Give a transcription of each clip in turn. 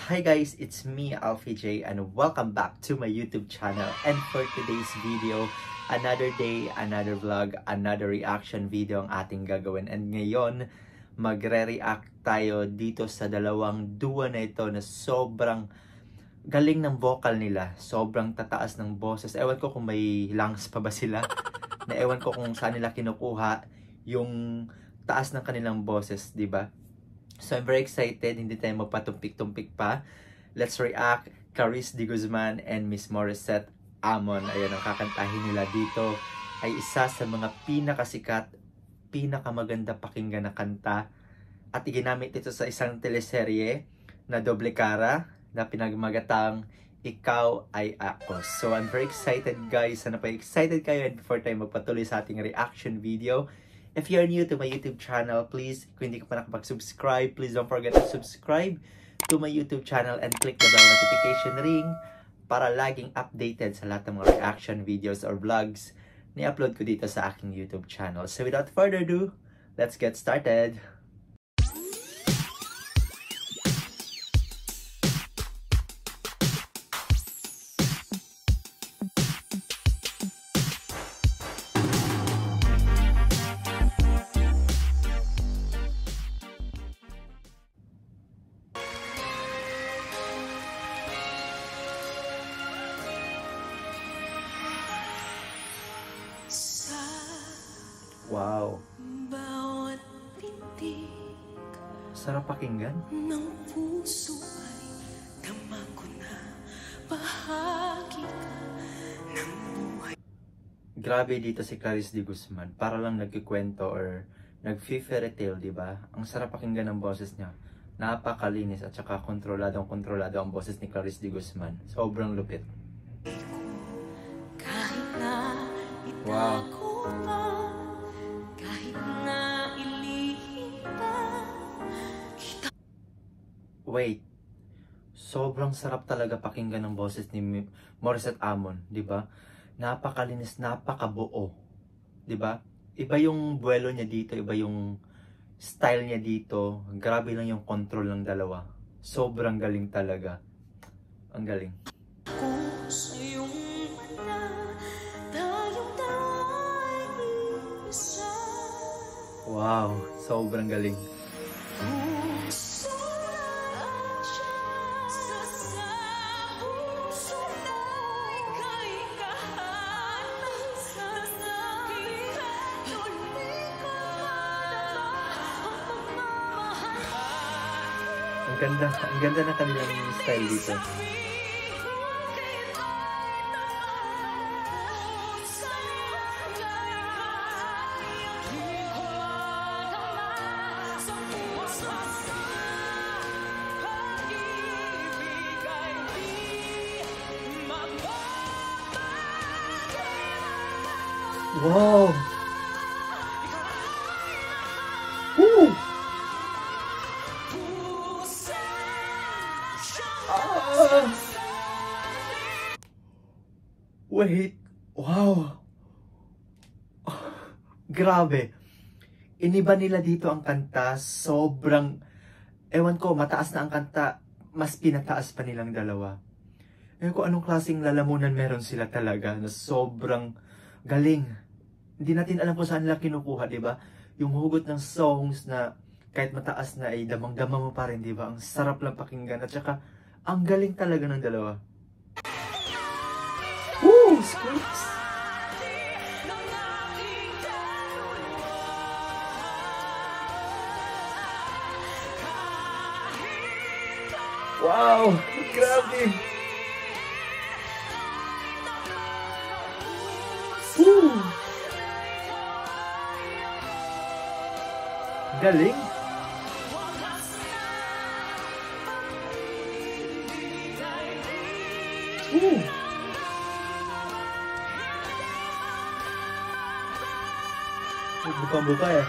Hi guys, it's me Alfie J and welcome back to my YouTube channel. And for today's video, another day, another vlog, another reaction video ang ating gagawin. And ngayon, magre-react tayo dito sa dalawang duo na ito na sobrang galing ng vocal nila. Sobrang tataas ng boses. Ewan ko kung may lungs pa ba sila. Na ewan ko kung saan nila kinukuha yung taas ng kanilang boses, di ba? So I'm very excited, hindi tayo magpatumpik-tumpik pa. Let's react Caris D. Guzman and Miss Morissette Amon. Ayan, ang kakantahin nila dito ay isa sa mga pinakasikat, pinakamaganda pakinggan na kanta. At iginamit ito sa isang teleserye na Doble Cara na pinagmagatang Ikaw Ay Ako. So I'm very excited guys. Sana pa excited kayo, and before tayo magpatuloy sa ating reaction video, if you're new to my YouTube channel, please, kung hindi ka pa nakapag-subscribe, please don't forget to subscribe to my YouTube channel and click the bell notification ring para laging updated sa lahat ng mga reaction videos or vlogs na upload ko dito sa aking YouTube channel. So without further ado, let's get started! Wow! Bawat pintig Sarap pakinggan. ng puso ay dama ko na bahagi ka ng buhay. Grabe dito si Caris D. Guzman. Para lang nagkikwento or nag-fairy tale, di ba? Ang sarap pakinggan ng boses niya. Napakalinis at saka kontrolado ang boses ni Caris D. Guzman. Sobrang lupit. Kahit na Wow! itago pa, kahit na ilihim pa kita. Wait. Sobrang sarap talaga pakinggan ng boses ni Morissette Amon, di ba? Napakalinis, napakabuo. Di ba? Iba yung buwelo niya dito, iba yung style niya dito. Grabe lang yung control ng dalawa. Sobrang galing talaga. Ang galing. Ako sa iyong mata, tayong dalawa ay isa. Wow, sobrang galing. Puso at siya sa puso na'y kay kahanap sa sakit. Tuloy ko ang pagmamahal. Ang ganda na kanilang style dito. Wow! Woo! Ah! Wait! Wow! Grabe! Iniba nila dito ang kanta. Sobrang, ewan ko, mataas na ang kanta. Mas pinataas pa nilang dalawa. Ewan ko anong klaseng lalamunan meron sila talaga na sobrang galing. Hindi natin alam kung saan nila kinukuha, di ba? Yung hugot ng songs na kahit mataas na ay damang-dama mo pa rin, di ba? Ang sarap lang pakinggan at saka ang galing talaga ng dalawa. Woo! Squeaks! Wow! Grabe! Woo! Galing! Woo! Bukang-buka eh.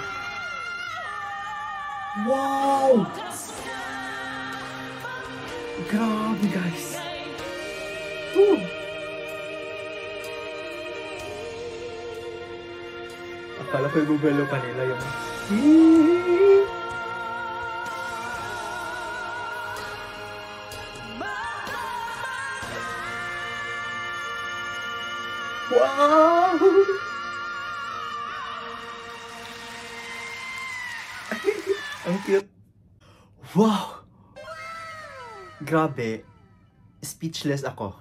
Wow! Grabe guys! Woo! Akala ko ibubelo pa nila yung Wow! Ang cute. Wow! Grabe. Speechless ako.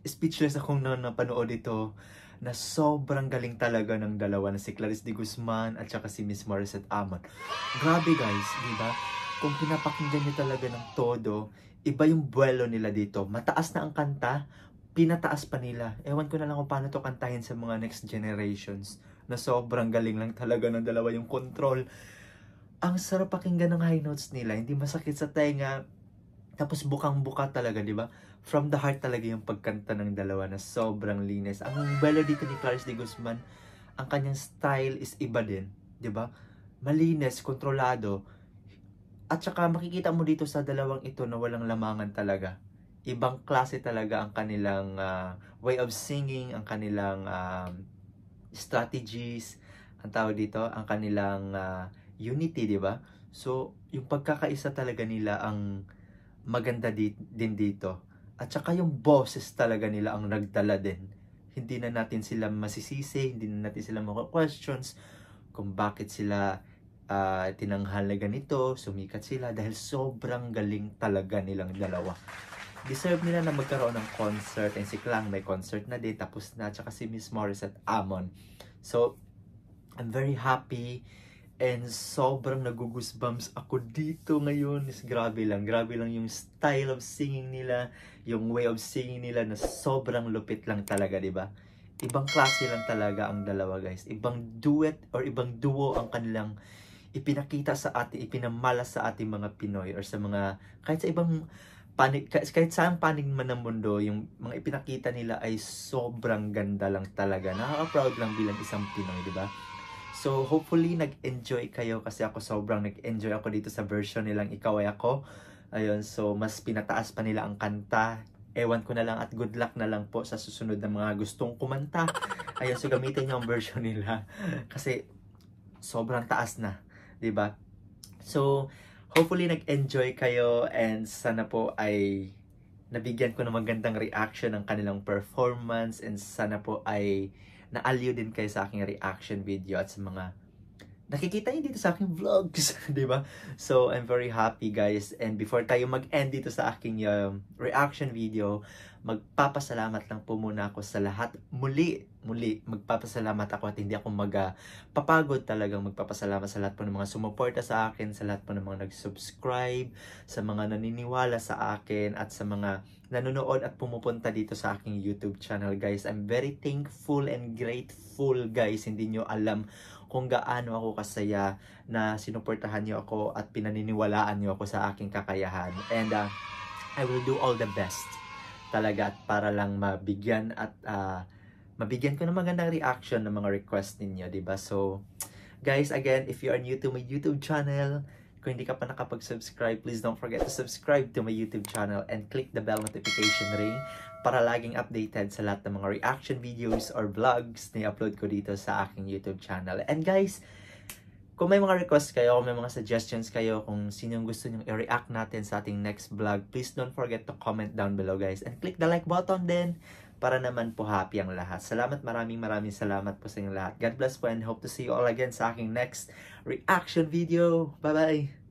Speechless akong napanood ito na sobrang galing talaga ng dalawa na si Clarice de Guzman at saka si Miss Morissette Amon. Grabe guys, di ba? Kung pinapakinggan niyo talaga ng todo, iba yung buwelo nila dito. Mataas na ang kanta, pinataas pa nila. Ewan ko na lang kung paano to kantahin sa mga next generations na sobrang galing lang talaga ng dalawa yung control. Ang sarap pakinggan ng high notes nila, hindi masakit sa tenga. Tapos bukang-buka talaga, di ba? From the heart talaga yung pagkanta ng dalawa na sobrang linis. Ang melody dito ni Clarice de Guzman, ang kanyang style is iba din, di ba? Malinis, kontrolado. At saka makikita mo dito sa dalawang ito na walang lamangan talaga. Ibang klase talaga ang kanilang way of singing, ang kanilang strategies, ang tawag dito, ang kanilang unity, di ba? So, yung pagkakaisa talaga nila ang maganda din dito. At saka yung boses talaga nila ang nagdala din. Hindi na natin sila masisisi, hindi na natin sila maka-questions kung bakit sila tinanghal na ganito, sumikat sila dahil sobrang galing talaga nilang dalawa. Deserve nila na magkaroon ng concert, and si Klang may concert na din, tapos na, at saka si Miss Morissette Amon. So, I'm very happy and sobrang nagugusbumps ako dito ngayon. Grabe lang yung style of singing nila, yung way of singing nila na sobrang lupit lang talaga, di ba? Ibang klase lang talaga ang dalawa guys. Ibang duet or ibang duo ang kanilang ipinakita sa atin, ipinamalas sa ating mga Pinoy or sa mga, kahit sa ibang panig, kahit saan panig man ng mundo, yung mga ipinakita nila ay sobrang ganda lang talaga. Nakaka-proud lang bilang isang Pinoy, di ba? So, hopefully, nag-enjoy kayo kasi ako sobrang nag-enjoy ako dito sa version nilang Ikaw Ay Ako. Ayun, so, mas pinataas pa nila ang kanta. Ewan ko na lang at good luck na lang po sa susunod na mga gustong kumanta. Ayun, so gamitin nyo ang version nila. Kasi, sobrang taas na, diba? So, hopefully, nag-enjoy kayo and sana po ay nabigyan ko ng magandang reaction ng kanilang performance and sana po ay naaliw din kayo sa aking reaction video at sa mga nakikita niyo dito sa aking vlogs, di ba? So, I'm very happy guys. And before tayo mag-end dito sa aking reaction video, magpapasalamat lang po muna ako sa lahat. Muli, magpapasalamat ako at hindi ako papagod talagang magpapasalamat sa lahat po ng mga sumuporta sa akin, sa lahat po ng mga nag-subscribe, sa mga naniniwala sa akin, at sa mga nanonood at pumupunta dito sa aking YouTube channel guys. I'm very thankful and grateful guys. Hindi nyo alam kung gaano ako kasaya na sinuportahan nyo ako at pinaniniwalaan nyo ako sa aking kakayahan. And I will do all the best talaga at para lang mabigyan at mabigyan ko ng magandang reaction ng mga request ninyo, diba? So, guys, again, if you are new to my YouTube channel, kung hindi ka pa nakapag-subscribe, please don't forget to subscribe to my YouTube channel and click the bell notification ring para laging updated sa lahat ng mga reaction videos or vlogs na i-upload ko dito sa aking YouTube channel. And guys, kung may mga requests kayo, kung may mga suggestions kayo, kung sino yung gusto nyong i-react natin sa ating next vlog, please don't forget to comment down below guys. And click the like button din para naman po happy ang lahat. Salamat, maraming salamat po sa inyong lahat. God bless po and hope to see you all again sa aking next reaction video. Bye-bye!